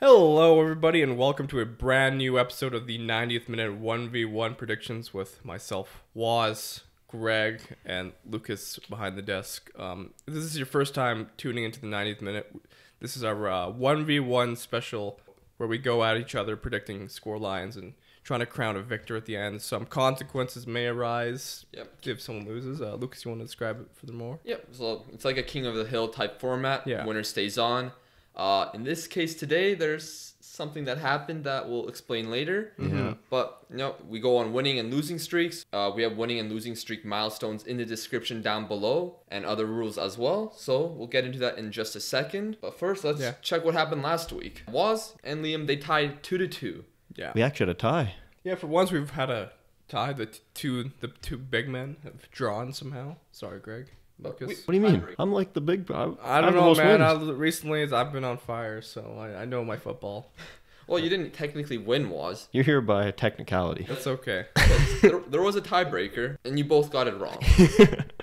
Hello, everybody, and welcome to a brand new episode of the 90th minute 1v1 predictions with myself, Waz, Greg, and Lucas behind the desk. If this is your first time tuning into the 90th minute, this is our 1v1 special where we go at each other predicting score lines and trying to crown a victor at the end. Some consequences may arise if someone loses. Lucas, you want to describe it furthermore? Yep, so it's like a King of the Hill type format. Yeah. Winner stays on. In this case today, there's something that happened that we'll explain later. Mm-hmm. But, we go on winning and losing streaks. We have winning and losing streak milestones in the description down below and other rules as well. So we'll get into that in just a second. But first, let's check what happened last week. Waz and Liam, they tied 2-2. Yeah. We actually had a tie. Yeah, for once we've had a tie. The two big men have drawn somehow. Sorry, Greg. Lucas. What do you mean? I'm like the big... I don't know, man. Recently, I've been on fire, so I know my football. Well, you didn't technically win, Waz. You're here by technicality. That's okay. There was a tiebreaker, and you both got it wrong.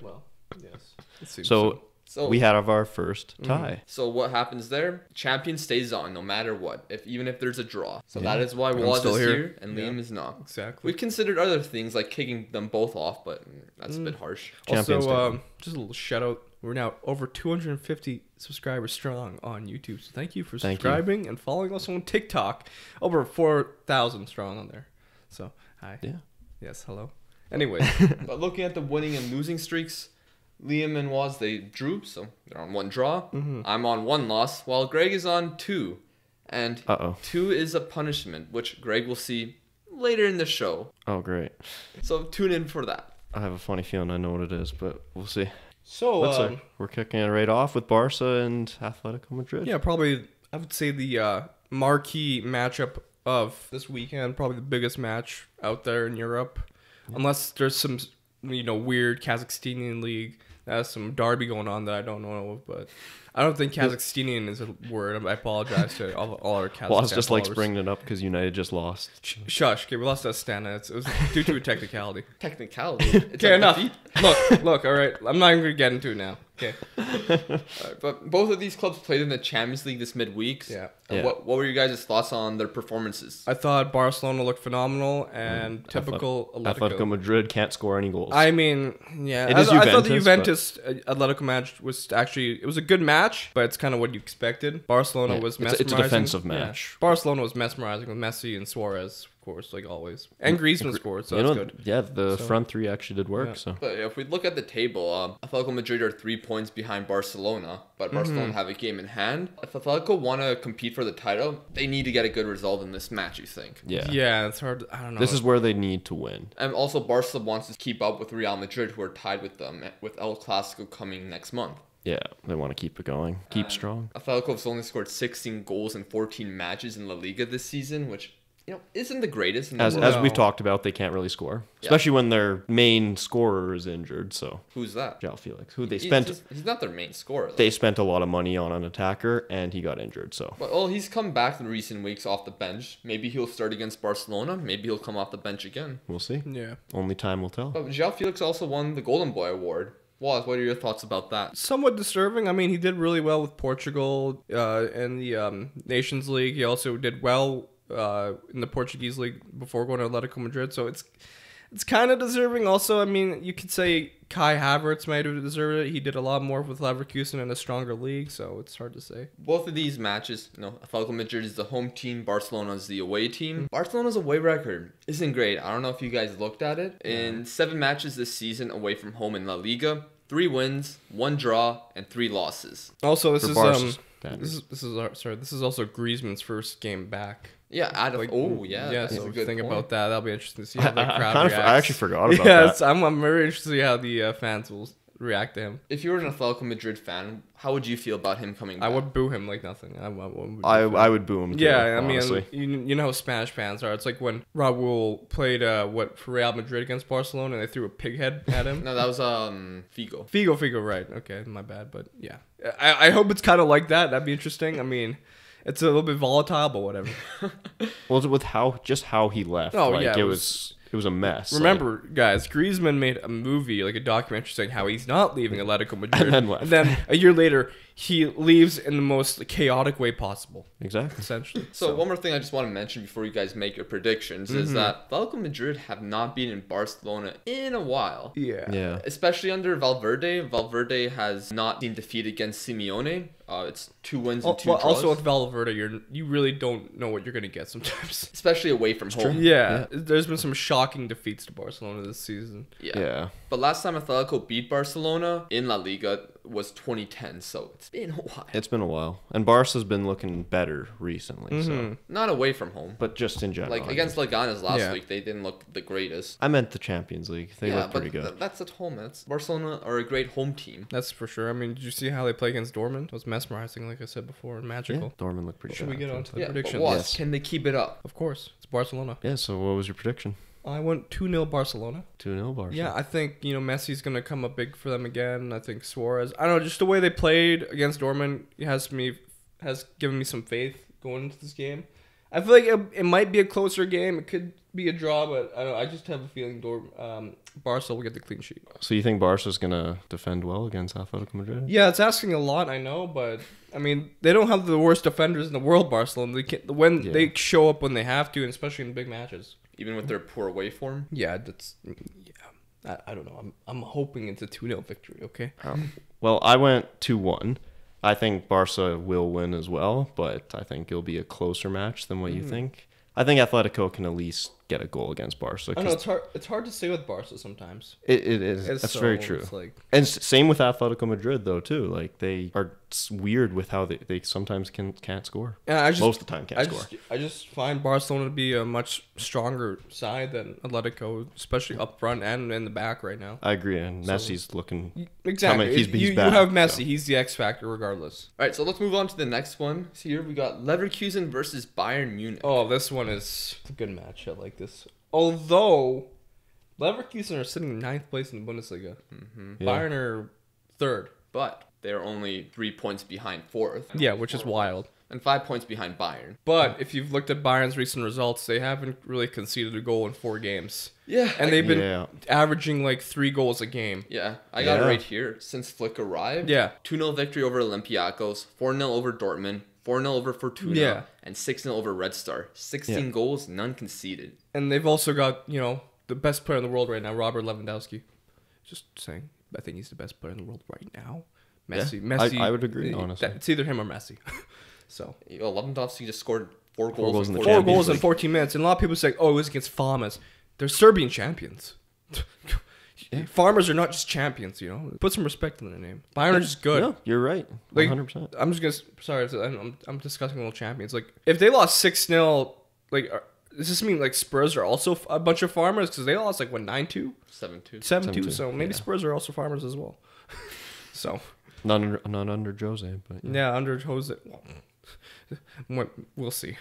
Well, yes. So we had our first tie. So what happens there? Champion stays on no matter what, even if there's a draw. So that is why Waz is here and Liam is not. Exactly. We've considered other things like kicking them both off, but that's a bit harsh. Also, just a little shout out. We're now over 250 subscribers strong on YouTube. So thank you for subscribing and following us on TikTok. Over 4,000 strong on there. So hi. Yeah. Yes. Hello. Anyways, but looking at the winning and losing streaks, Liam and Waz, they drew, so they're on one draw. I'm on one loss, while Greg is on two. And 2 is a punishment, which Greg will see later in the show. Oh, great. So tune in for that. I have a funny feeling I know what it is, but we'll see. so we're kicking it right off with Barca and Atletico Madrid. yeah, probably I would say the marquee matchup of this weekend, probably the biggest match out there in Europe, unless there's some weird Kazakhstanian league. There's some derby going on that I don't know of, but I don't think Kazakhstanian is a word. I apologize to all our Kazakhstan Well, just followers. likes bringing it up because United just lost. Shush. Okay, we lost to Astana. It was due to a technicality. Technicality? Okay, enough. Look, all right. I'm not even going to get into it now. Okay. But both of these clubs played in the Champions League this midweek. Yeah. What were your guys' thoughts on their performances? I thought Barcelona looked phenomenal and typical Atletico Madrid can't score any goals. I mean, yeah. It is I thought the Juventus, Atletico match was actually, it was a good match, but it's kind of what you expected. Barcelona was mesmerizing. It's a defensive match. Yeah. Barcelona was mesmerizing with Messi and Suarez, of course, like always. And Griezmann scored, so that's good. Yeah, the front three actually did work. So, but if we look at the table, Atletico Madrid are 3 points behind Barcelona, but Barcelona have a game in hand. If Atletico want to compete for the title, they need to get a good result in this match, you think? Yeah, it's hard. I don't know. This is where they need to win. And also, Barca wants to keep up with Real Madrid, who are tied with them, with El Clasico coming next month. Yeah, they want to keep it going. Keep strong. Atletico has only scored 16 goals in 14 matches in La Liga this season, which isn't the greatest. As we've talked about, they can't really score, especially when their main scorer is injured. So who's that? João Felix, who they spent. He's not their main scorer. They spent a lot of money on an attacker, and he got injured. So, well, he's come back in recent weeks off the bench. Maybe he'll start against Barcelona. Maybe he'll come off the bench again. We'll see. Yeah. Only time will tell. But João Felix also won the Golden Boy Award. Waz, what are your thoughts about that? Somewhat disturbing. I mean, he did really well with Portugal in the Nations League. He also did well in the Portuguese league before going to Atletico Madrid. So it's kind of deserving. Also, I mean, you could say Kai Havertz might have deserved it. He did a lot more with Leverkusen in a stronger league, so it's hard to say. Both of these matches, Atletico Madrid is the home team, Barcelona is the away team. Barcelona's away record isn't great. I don't know if you guys looked at it. In 7 matches this season away from home in La Liga, 3 wins, 1 draw, and 3 losses. Also, this is also Griezmann's first game back. Yeah, So think about that. That'll be interesting to see how the crowd reacts. I actually forgot about that. I'm very interested to see how the fans will react to him. If you were an Atletico Madrid fan, how would you feel about him coming back? I would boo him like nothing. I would boo him too, honestly. I mean, you know how Spanish fans are. It's like when Raul played for Real Madrid against Barcelona and they threw a pig head at him. No, that was Figo. Figo, right. Okay, my bad. But yeah. I hope it's kind of like that. That'd be interesting. I mean, it's a little bit volatile, but whatever. Well, with how he left. Oh, like, yeah. it was it was a mess. Remember, guys, Griezmann made a movie, like a documentary, saying how he's not leaving Atletico Madrid. And then what? And then a year later, he leaves in the most chaotic way possible. Exactly. Essentially. So one more thing I just want to mention before you guys make your predictions is that Atletico Madrid have not been in Barcelona in a while. Yeah. Especially under Valverde. Valverde has not seen defeat against Simeone. It's 2 wins and 2 draws. Also with Valverde, you really don't know what you're gonna get sometimes. Especially away from home. Yeah, there's been some shocking defeats to Barcelona this season. Yeah. But last time Atletico beat Barcelona in La Liga was 2010, so it's been a while. It's been a while. And Barca's been looking better recently. So, Not away from home. but just in general. Like against Leganes last Yeah. week, they didn't look the greatest. I meant the Champions League. They look pretty good. That's at home. That's Barcelona are a great home team. That's for sure. I mean, did you see how they play against Dortmund? It was mesmerizing, like I said before, and Yeah, magical. Dortmund looked pretty Should good. we get on to the Yeah, but predictions? what? Yes. Can they keep it up? Of course, it's Barcelona. Yeah, so what was your prediction? I went 2-0 Barcelona. 2-0 Barca. Yeah, I think, Messi's going to come up big for them again. I think Suarez. I don't know, just the way they played against Dortmund has given me some faith going into this game. I feel like it might be a closer game. It could be a draw, but I don't know. I just have a feeling Barca will get the clean sheet. So you think Barca's going to defend well against Atletico Madrid? Yeah, it's asking a lot, I know, but I mean, they don't have the worst defenders in the world, Barcelona. They show up when they have to, and especially in big matches. Even with their poor away form? Yeah, I don't know. I'm hoping it's a 2-0 victory, okay? Well, I went 2-1. I think Barca will win as well, but I think it'll be a closer match than what you think. I think Atletico can at least get a goal against Barca. I know it's hard to say with Barca sometimes. It is. That's very true. It's like, And same with Atletico Madrid, though, too. Like, they are weird with how they sometimes can't score. yeah, Most of the time can't score. I just find Barcelona to be a much stronger side than Atletico, especially up front and in the back right now. I agree, and Messi's looking... Exactly. He's you back, have Messi. so. He's the X factor regardless. All right, so let's move on to the next one. So here we got Leverkusen versus Bayern Munich. Oh, this one is a good match. I like this. Although Leverkusen are sitting in 9th place in the Bundesliga. Yeah. Bayern are 3rd. But they're only 3 points behind 4th. Yeah, which is wild. And 5 points behind Bayern. But if you've looked at Bayern's recent results, they haven't really conceded a goal in 4 games. Yeah. And they've been averaging like 3 goals a game. Yeah, I got it right here. Since Flick arrived, Yeah. 2-0 victory over Olympiacos, 4-0 over Dortmund, 4-0 over Fortuna, and 6-0 over Red Star. 16 goals, none conceded. And they've also got, the best player in the world right now, Robert Lewandowski. Just saying, I think he's the best player in the world right now. Messi. Yeah, Messi. I would agree, honestly. It's either him or Messi. So Lewandowski just scored 4 goals in 4 4 Champions goals in League. 14 minutes. And a lot of people say, oh, it was against Farmers. They're Serbian champions. Farmers are not just champions, Put some respect in their name. Bayern are just good. No, you're right. 100%. I'm just gonna. Sorry, I'm discussing little champions. Like, if they lost 6-0, like, does this mean like Spurs are also a bunch of farmers? Because they lost like what 9-2, 7-2. 7-2. So maybe Spurs are also farmers as well. So Not under Jose, but yeah, under Jose, we'll see.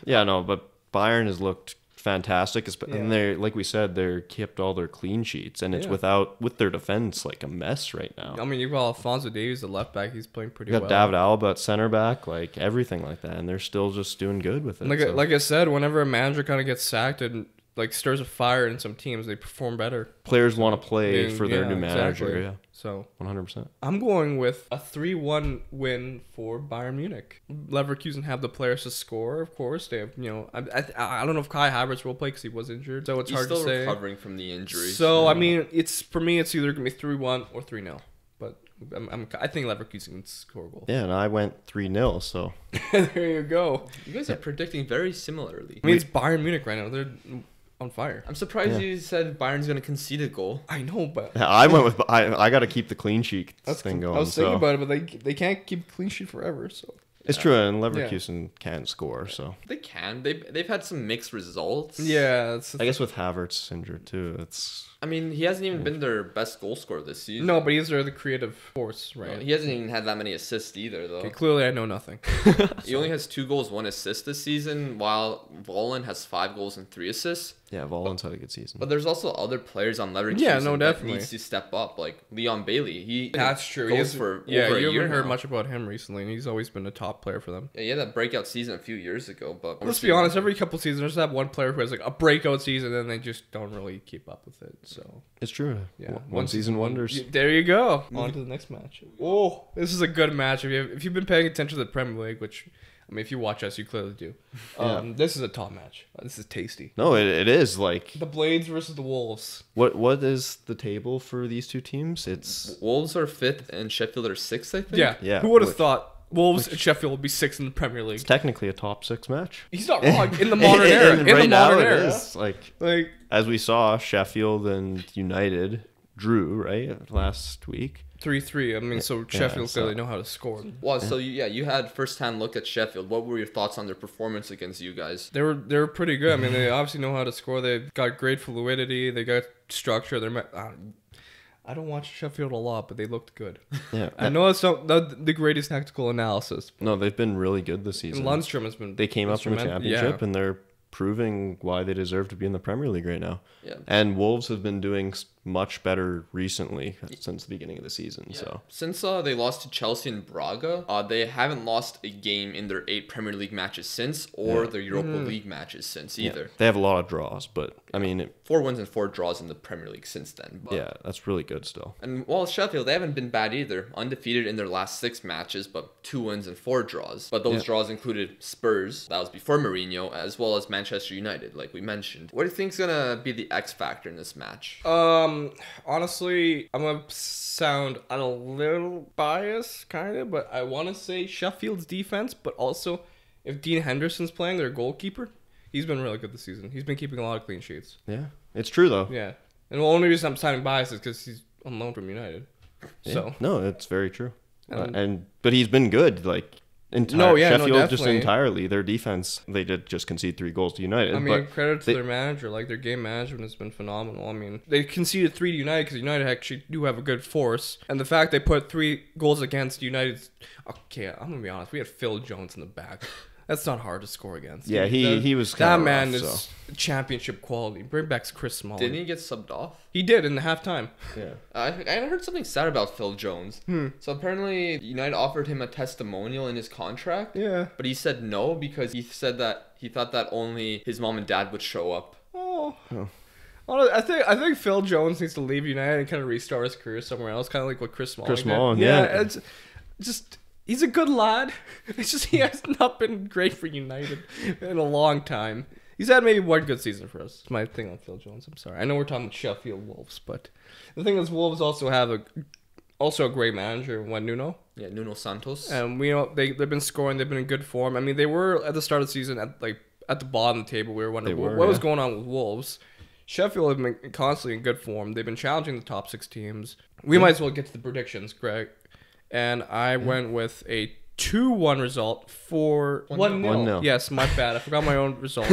yeah, no, but Bayern has looked fantastic, and they're, like we said, they're kept all their clean sheets, and it's with their defense like a mess right now. I mean, you've got Alphonso Davies, the left back. He's playing pretty You well. got David Alaba at center back, like everything like that, and they're still just doing good with it. Like I said, whenever a manager kind of gets sacked and like stirs a fire in some teams, they perform better. Players want to play for their new manager. Exactly. Yeah, So 100%. I'm going with a 3-1 win for Bayern Munich. Leverkusen have the players to score, of course. They have, I don't know if Kai Havertz will play because he was injured, so it's hard to say. He's still recovering from the injury. So I mean, for me, it's either gonna be 3-1 or 3-0. But I think Leverkusen can score a goal. Yeah, and I went 3-0. So There you go. You guys are predicting very similarly. I mean, it's Bayern Munich right now. They're on fire. I'm surprised you said Bayern's going to concede a goal. I know, but I went with I got to keep the clean sheet thing going. I was thinking about it, but they can't keep a clean sheet forever. So it's true, and Leverkusen can't score. So they can. They've had some mixed results. yeah, I guess with Havertz injured too, I mean, he hasn't even been their best goal scorer this season. no, but he's the creative force, right? He hasn't even had that many assists either, though. Okay, clearly, I know nothing. He only has 2 goals, 1 assist this season, while Volland has 5 goals and 3 assists. Yeah, Volland's had a good season. But there's also other players on Leverkusen that definitely needs to step up, like Leon Bailey. That's true. Goes for you over a year haven't heard now. much about him recently, and he's always been a top player for them. Yeah, he had that breakout season a few years ago. But Let's be honest, every couple seasons there's that one player who has like a breakout season, and they just don't really keep up with it. So it's true. Yeah, one season wonders. There you go. On to the next match. Oh, this is a good match. If you've been paying attention to the Premier League, which I mean, if you watch us, you clearly do. This is a top match. This is tasty. No, it is like the Blades versus the Wolves. What is the table for these two teams? It's Wolves are 5th and Sheffield are 6th, I think. Yeah. Who would have thought Wolves and Sheffield would be 6th in the Premier League? It's technically a top 6 match. He's not wrong in the modern era. In right the now modern it era, is. Like as we saw, Sheffield and United drew right last week. 3-3. I mean, so Sheffield clearly know how to score. Well, so you had first-hand look at Sheffield. What were your thoughts on their performance against you guys? They were pretty good. I mean, they obviously know how to score. They've got great fluidity. They got structure. I don't watch Sheffield a lot, but they looked good. Yeah, I know it's not the greatest tactical analysis. No, they've been really good this season. And Lundstrom has been. They came up from a championship, and they're proving why they deserve to be in the Premier League right now. Yeah. And Wolves have been doing much better recently since the beginning of the season. Yeah. So since they lost to Chelsea and Braga, they haven't lost a game in their 8 Premier League matches since, or their Europa League matches since either. Yeah. They have a lot of draws, but I mean 4 wins and 4 draws in the Premier League since then. But, yeah, that's really good still. And while Sheffield, they haven't been bad either. Undefeated in their last 6 matches, but 2 wins and 4 draws. But those draws included Spurs, that was before Mourinho, as well as Manchester United, like we mentioned. What do you think's gonna be the X factor in this match? Honestly, I'm gonna sound a little biased, kind of, but I want to say Sheffield's defense, but also if Dean Henderson's playing, their goalkeeper, he's been really good this season. He's been keeping a lot of clean sheets. Yeah, it's true though. Yeah, and the only reason I'm sounding biased is because he's on loan from United. Yeah. So no, it's very true. But he's been good. Like Sheffield just entirely their defense. They did just concede 3 goals to United. I mean, credit to their manager. Like their game management has been phenomenal. I mean, they conceded 3 to United because United actually do have a good force, and the fact they put 3 goals against United's. Okay, I'm gonna be honest. We had Phil Jones in the back. That's not hard to score against. Yeah, he was that rough, man is championship quality. Bring back Chris Smalling. Didn't he get subbed off? He did in the halftime. Yeah. I heard something sad about Phil Jones. So apparently United offered him a testimonial in his contract. Yeah. But he said no because he said that he thought that only his mom and dad would show up. Oh. I think Phil Jones needs to leave United and kind of restart his career somewhere else, kind of like what Chris Smalling did. Yeah. It's just. He's a good lad. It's just he has not been great for United in a long time. He's had maybe one good season for us. It's my thing on Phil Jones. I'm sorry. I know we're talking about Sheffield Wolves, but the thing is, Wolves also have a great manager, Nuno. Yeah, Nuno Santos. And we know they've been scoring. They've been in good form. I mean, they were at the start of the season at the bottom of the table. We were wondering what was going on with Wolves. Sheffield have been constantly in good form. They've been challenging the top 6 teams. We might as well get to the predictions, Greg. And I went with a 2-1 result for 1-0. Yes, my bad. I forgot my own result.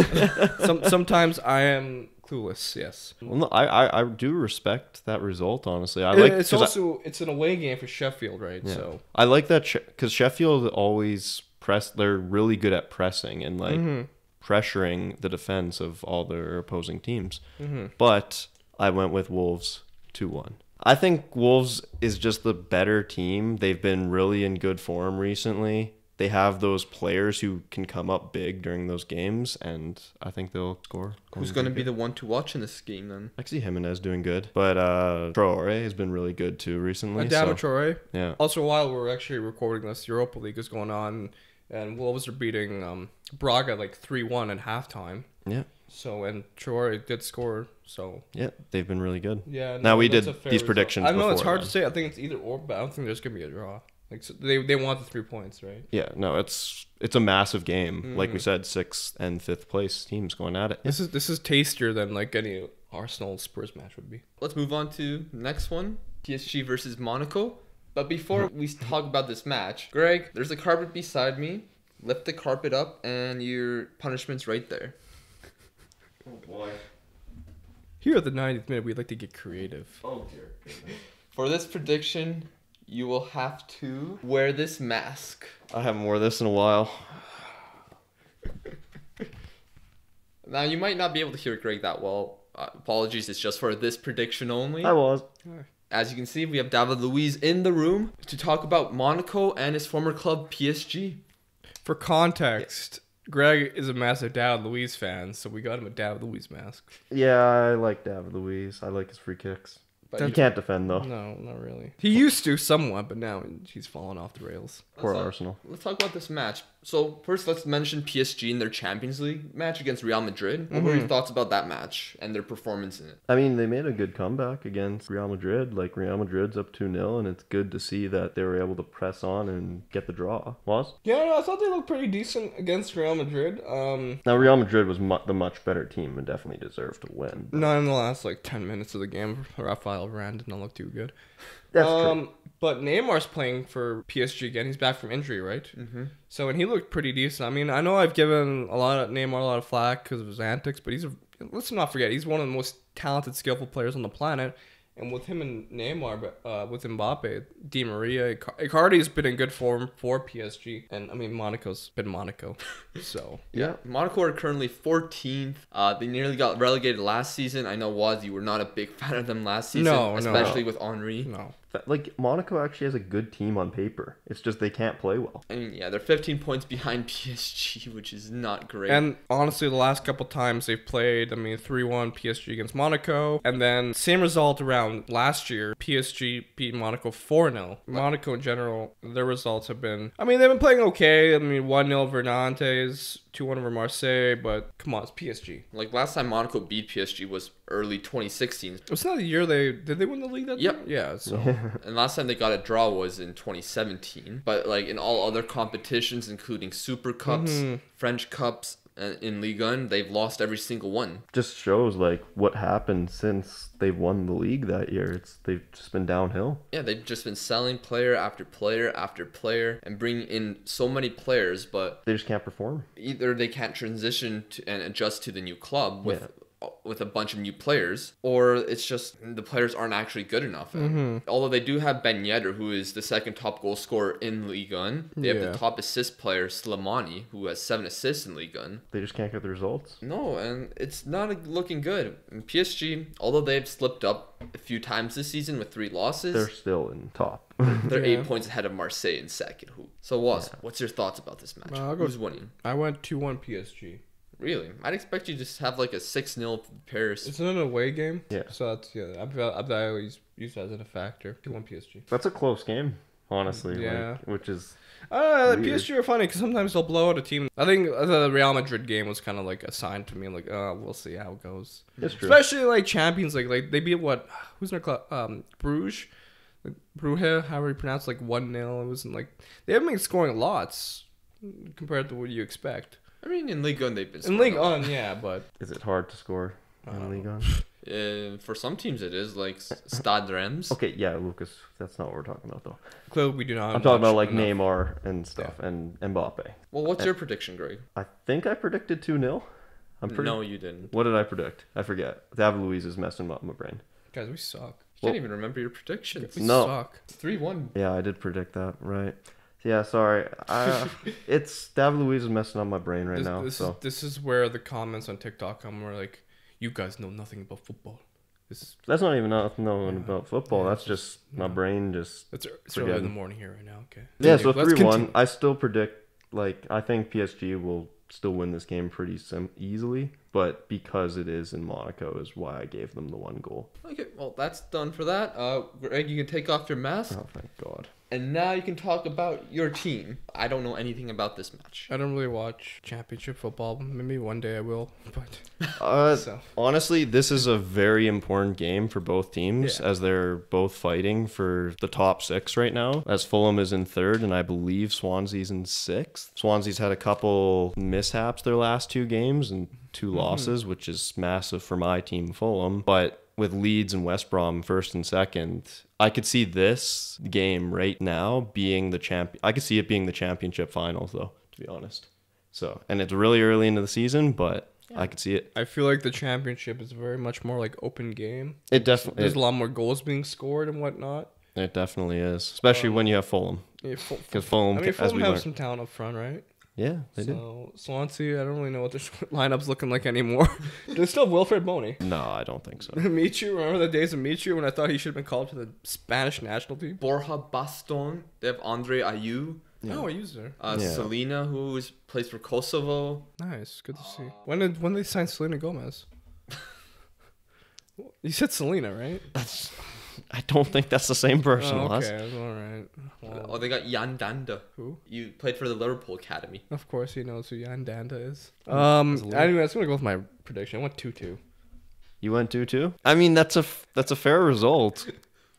Sometimes I am clueless. Yes. Well, no, I do respect that result. Honestly, it's an away game for Sheffield, right? Yeah. So I like that because Sheffield always press. They're really good at pressing and pressuring the defense of all their opposing teams. But I went with Wolves 2-1. I think Wolves is just the better team. They've been really in good form recently. They have those players who can come up big during those games, and I think they'll score. Who's going to be the one to watch in this game then? I see Jimenez doing good, but Traore has been really good too recently. Traore. Yeah. Also, while we're actually recording this, Europa League is going on, and Wolves are beating Braga 3-1 at halftime. Yeah. So, and Traore did score, so... Yeah, they've been really good. Yeah. Now, we did these predictions I know it's before hard to say. I think it's either or, but I don't think there's going to be a draw. So they want the 3 points, right? Yeah, no, it's a massive game. Like we said, 6th and 5th place teams going at it. This is tastier than any Arsenal Spurs match would be. Let's move on to the next one. PSG versus Monaco. But before we talk about this match, Greg, there's a carpet beside me. Lift the carpet up and your punishment's right there. Oh boy. Here at the 90th minute, we'd like to get creative. Oh dear. For this prediction, you will have to wear this mask. I haven't worn this in a while. Now, you might not be able to hear Greg that well. Apologies, it's just for this prediction only. I was. As you can see, we have David Luiz in the room to talk about Monaco and his former club, PSG. For context, Greg is a massive David Luiz fan, so we got him a David Luiz mask. Yeah, I like David Luiz. I like his free kicks. But he can't defend, though. No, not really. He used to somewhat, but now he's fallen off the rails. Poor Arsenal. Let's talk about this match. So first, let's mention PSG in their Champions League match against Real Madrid. What were your thoughts about that match and their performance in it? I mean, they made a good comeback against Real Madrid. Like, Real Madrid's up 2-0, and it's good to see that they were able to press on and get the draw. Was? Yeah, no, I thought they looked pretty decent against Real Madrid. Now, Real Madrid was the much better team and definitely deserved to win. Not in the last, 10 minutes of the game. Rafael Varane did not look too good. That's true. But Neymar's playing for PSG again. He's back from injury, right? Mm-hmm. So, and he looked pretty decent. I mean, I know I've given Neymar a lot of flack because of his antics, but let's not forget, he's one of the most talented, skillful players on the planet. And with him and Neymar, with Mbappe, Di Maria, Icardi's been in good form for PSG. And, I mean, Monaco's been Monaco. So, yeah. Monaco are currently 14th. They nearly got relegated last season. I know, Waz, you were not a big fan of them last season. Especially with Henry. No. Like, Monaco actually has a good team on paper. It's just they can't play well. I mean, yeah, they're 15 points behind PSG, which is not great. And honestly, the last couple times they've played, 3-1 PSG against Monaco. And then same result around last year. PSG beat Monaco 4-0. Monaco in general, their results have been... they've been playing okay. 1-0 over Nantes, 2-1 over Marseille, but come on, it's PSG. Like, last time Monaco beat PSG was early 2016. Was that the year did they win the league that year? Yeah, so... And last time they got a draw was in 2017. But, in all other competitions, including Super Cups, French Cups, and in Ligue 1, they've lost every single one. Just shows, what happened since they won the league that year. They've just been downhill. Yeah, they've just been selling player after player after player and bringing in so many players, but... They just can't perform. Either they can't transition and adjust to the new club with a bunch of new players, or it's just the players aren't actually good enough. Although they do have Ben Yedder, who is the second top goal scorer in Ligue 1. They have the top assist player, Slimani, who has 7 assists in Ligue 1. They just can't get the results. No, and it's not looking good. And PSG, although they've slipped up a few times this season with 3 losses, they're still in top. They're 8 points ahead of Marseille in second. So, what's your thoughts about this match? Who's winning? I went 2-1 PSG. Really? I'd expect you to have a 6-0 Paris. It's an away game. Yeah. So that's, I always use that as a factor. 2-1 PSG. That's a close game, honestly. Yeah. Which is... PSG are funny because sometimes they'll blow out a team. I think the Real Madrid game was kind of a sign to me. We'll see how it goes. It's true. Especially Champions League. They beat who's their club? Bruges? Brugge, however you pronounce 1-0. It wasn't they haven't been scoring lots compared to what you expect. In Ligue 1 they've been scoring. In Ligue 1, yeah, but... Is it hard to score in Ligue 1? For some teams it is, Stade Reims. Okay, yeah, Lucas, that's not what we're talking about, though. Clearly we do not... I'm talking about, Neymar and stuff, and Mbappe. Well, what's your prediction, Greg? I think I predicted 2-0. No, you didn't. What did I predict? I forget. David Luiz is messing up my brain. Guys, we suck. You can't even remember your predictions. We suck. 3-1. Yeah, I did predict that, right. Yeah, sorry. It's David Luiz is messing up my brain right now. This is where the comments on TikTok come where you guys know nothing about football. That's not even knowing about football. That's just my brain just. It's early in the morning here right now. Okay. Yeah, so 3-1. I still predict I think PSG will still win this game pretty easily, but because it is in Monaco is why I gave them the 1 goal. Okay, well that's done for that. Greg, you can take off your mask. Oh, thank God. And now you can talk about your team. I don't know anything about this match. I don't really watch championship football. Maybe one day I will. But honestly, this is a very important game for both teams as they're both fighting for the top 6 right now. As Fulham is in 3rd, and I believe Swansea's in 6th. Swansea's had a couple mishaps their last 2 games and 2 losses, which is massive for my team, Fulham. But with Leeds and West Brom 1st and 2nd, I could see this game right now being the champion. I could see it being the championship finals, though, to be honest. So, and it's really early into the season, but I could see it. I feel like the championship is very much more open game. It definitely there's a lot more goals being scored and whatnot. It definitely is, especially when you have Fulham. Because Fulham, Fulham have some talent up front, right? Yeah, they did. So Swansea, I don't really know what their lineup's looking like anymore. Do they still have Wilfred Boney? No, I don't think so. Michu, remember the days of Michu when I thought he should have been called to the Spanish national team? Borja Baston. They have Andre Ayew. Yeah. Oh, Ayew's there. Selena, who plays for Kosovo. Nice, good to see. When did they sign Selena Gomez? You said Selena, right? I don't think that's the same person. Oh, okay, all right. Well, they got Jan Danda. Who? You played for the Liverpool Academy. Of course, he knows who Jan Danda is. Anyway, I was gonna go with my prediction. I went 2-2. You went 2-2. I mean, that's a fair result.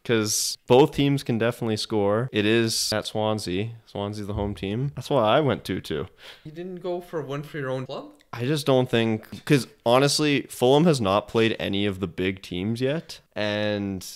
Because both teams can definitely score. It is at Swansea. Swansea's the home team. That's why I went 2-2. You didn't go for one for your own club? I just don't think... Because honestly, Fulham has not played any of the big teams yet. And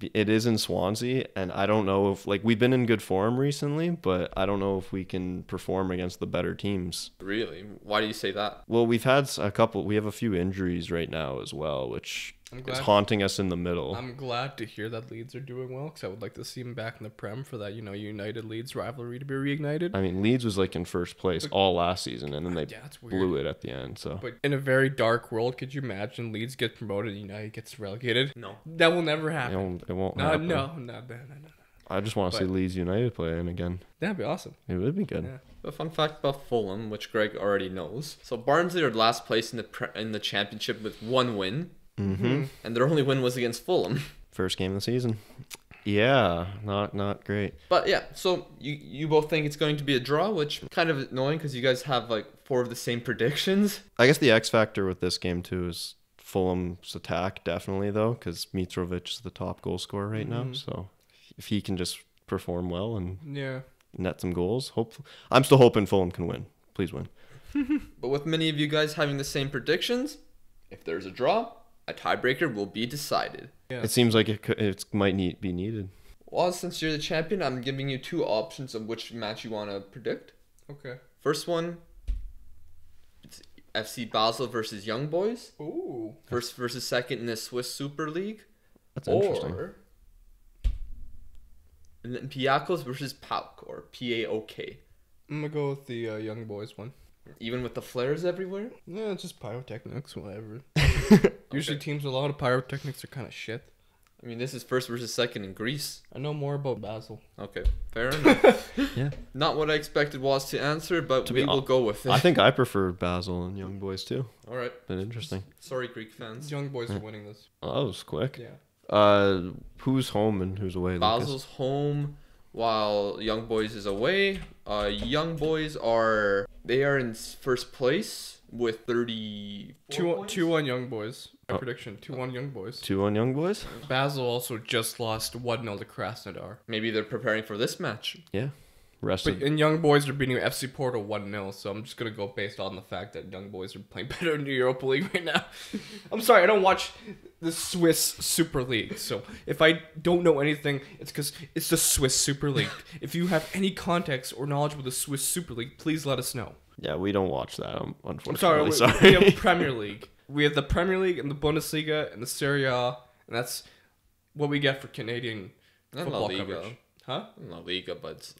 it is in Swansea. And I don't know if... we've been in good form recently, but I don't know if we can perform against the better teams. Really? Why do you say that? Well, we have a few injuries right now as well, which... It's haunting us in the middle. I'm glad to hear that Leeds are doing well because I would like to see them back in the Prem for that, United Leeds rivalry to be reignited. I mean, Leeds was in first place all last season, and then they blew it at the end. So, but in a very dark world, could you imagine Leeds get promoted and United gets relegated? No, that will never happen. It won't happen. No. I just want to see Leeds United play in again. That'd be awesome. It would be good. Yeah. A fun fact about Fulham, which Greg already knows. So Barnsley are last place in the championship with 1 win. Mm-hmm. And their only win was against Fulham. First game of the season. Yeah, not great. But yeah, so you both think it's going to be a draw, which kind of annoying because you guys have 4 of the same predictions. I guess the X factor with this game too is Fulham's attack, definitely though, because Mitrovic is the top goal scorer right now. So if he can just perform well and net some goals, I'm still hoping Fulham can win. Please win. But with many of you guys having the same predictions, if there's a draw, a tiebreaker will be decided. Yeah. It seems like it might be needed. Well, since you're the champion, I'm giving you 2 options of which match you want to predict. Okay. First one, it's FC Basel versus Young Boys. Ooh. First versus second in the Swiss Super League. That's interesting. Or Olympiacos versus PAOK, or PAOK. I'm going to go with the Young Boys one. Even with the flares everywhere? Yeah, it's just pyrotechnics, whatever. Usually teams with a lot of pyrotechnics are kind of shit. I mean, this is first versus second in Greece. I know more about Basel. Okay, fair enough. Yeah. Not what I expected was to answer, but we will go with it. I think I prefer Basel and Young Boys too. All right. Been interesting. Sorry, Greek fans. Young Boys are winning this. Oh, that was quick. Yeah. Who's home and who's away? Basel's home, while Young Boys is away. Young Boys are in first place with 2-1 Young Boys. My prediction, 2-1 Young Boys. 2-1 Young Boys? Basel also just lost 1-0 to Krasnodar. Maybe they're preparing for this match. Yeah. But in Young Boys are beating FC Porto 1-0, so I'm just going to go based on the fact that Young Boys are playing better in the Europa League right now. I'm sorry, I don't watch the Swiss Super League, so if I don't know anything, it's because it's the Swiss Super League. If you have any context or knowledge with the Swiss Super League, please let us know. Yeah, we don't watch that, unfortunately. I'm sorry. We have Premier League. We have the Premier League and the Bundesliga and the Serie A, and that's what we get for Canadian football coverage. Huh? La Liga, but it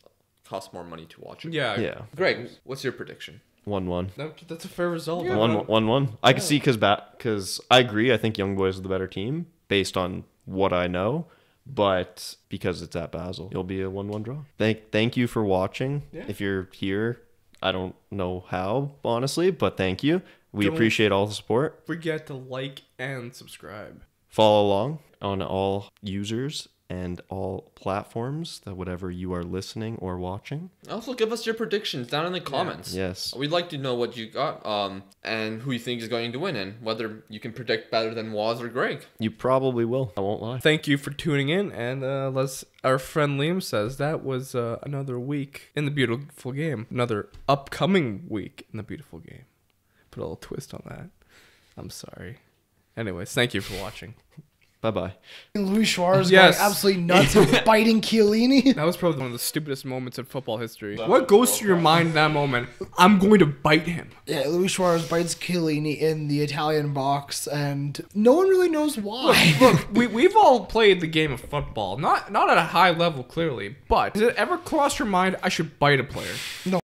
costs more money to watch it. Yeah. Greg, what's your prediction? 1-1. That's a fair result. 1-1. I can see because I agree. I think Young Boys are the better team based on what I know. But because it's at Basel, it'll be a 1-1 draw. Thank you for watching. Yeah. If you're here, I don't know how, honestly, but thank you. We appreciate all the support. Forget to like and subscribe. Follow along on all users and all platforms, that whatever you are listening or watching. Also, give us your predictions down in the comments. Yes. We'd like to know what you got, and who you think is going to win, and whether you can predict better than Waz or Greg. You probably will. I won't lie. Thank you for tuning in, and our friend Liam says that was another week in the beautiful game. Another upcoming week in the beautiful game. Put a little twist on that. I'm sorry. Anyways, thank you for watching. Bye-bye. Luis Suarez going absolutely nuts with biting Chiellini. That was probably one of the stupidest moments in football history. What goes through your mind in that moment? I'm going to bite him. Yeah, Luis Suarez bites Chiellini in the Italian box, and no one really knows why. Look, we've all played the game of football. Not at a high level, clearly, but has it ever crossed your mind I should bite a player? No.